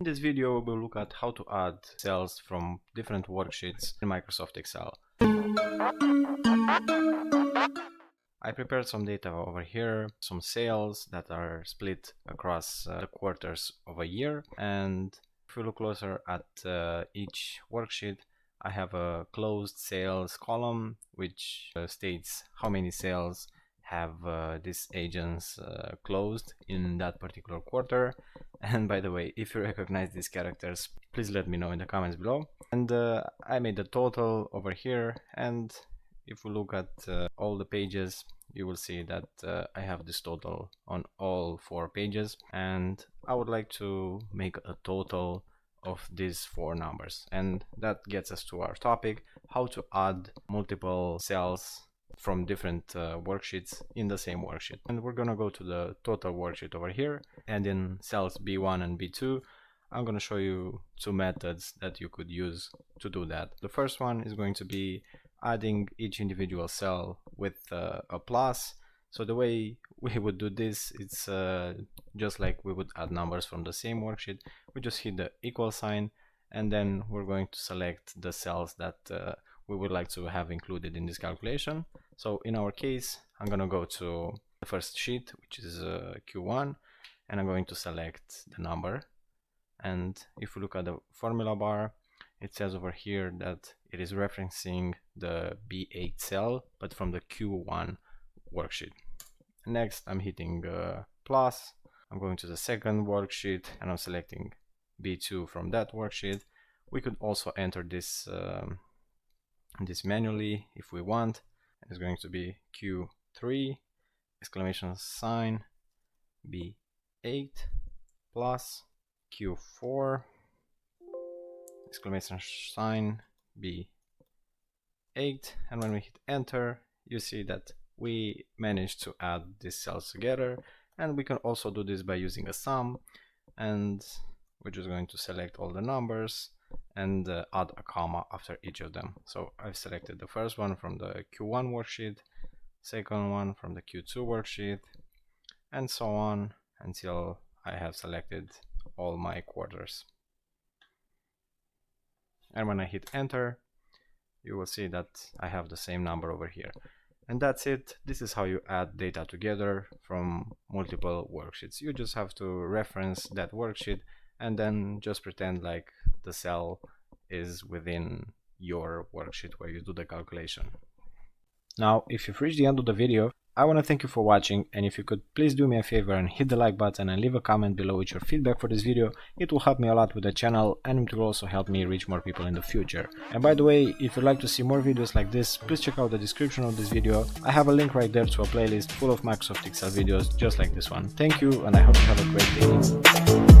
In this video, we'll look at how to add cells from different worksheets in Microsoft Excel. I prepared some data over here, some sales that are split across the quarters of a year. And if we look closer at each worksheet, I have a closed sales column, which states how many sales have these agents closed in that particular quarter. And by the way, if you recognize these characters, please let me know in the comments below. And I made a total over here, and if we look at all the pages, you will see that I have this total on all 4 pages, and I would like to make a total of these 4 numbers. And that gets us to our topic, how to add multiple cells from different worksheets in the same worksheet. And we're gonna go to the total worksheet over here, and in cells B1 and B2 I'm gonna show you 2 methods that you could use to do that. The first one is going to be adding each individual cell with a plus. So the way we would do this, it's just like we would add numbers from the same worksheet. We just hit the equal sign, and then we're going to select the cells that we would like to have included in this calculation. So in our case, I'm gonna go to the first sheet, which is Q1, and I'm going to select the number. And if we look at the formula bar, it says over here that it is referencing the B8 cell, but from the Q1 worksheet. Next, I'm hitting plus. I'm going to the second worksheet, and I'm selecting B2 from that worksheet. We could also enter this this manually if we want. It's going to be Q3 exclamation sign B8 plus Q4 exclamation sign B8, and when we hit enter, you see that we managed to add these cells together. And we can also do this by using a sum, and we're just going to select all the numbers and add a comma after each of them. So I've selected the first one from the Q1 worksheet, second one from the Q2 worksheet, and so on until I have selected all my quarters. And when I hit enter, you will see that I have the same number over here. And that's it. This is how you add data together from multiple worksheets. You just have to reference that worksheet and then just pretend like the cell is within your worksheet where you do the calculation. Now, if you've reached the end of the video, I want to thank you for watching, and if you could please do me a favor and hit the like button and leave a comment below with your feedback for this video. It will help me a lot with the channel, and it will also help me reach more people in the future. And by the way, if you'd like to see more videos like this, please check out the description of this video. I have a link right there to a playlist full of Microsoft Excel videos just like this one. Thank you, and I hope you have a great day.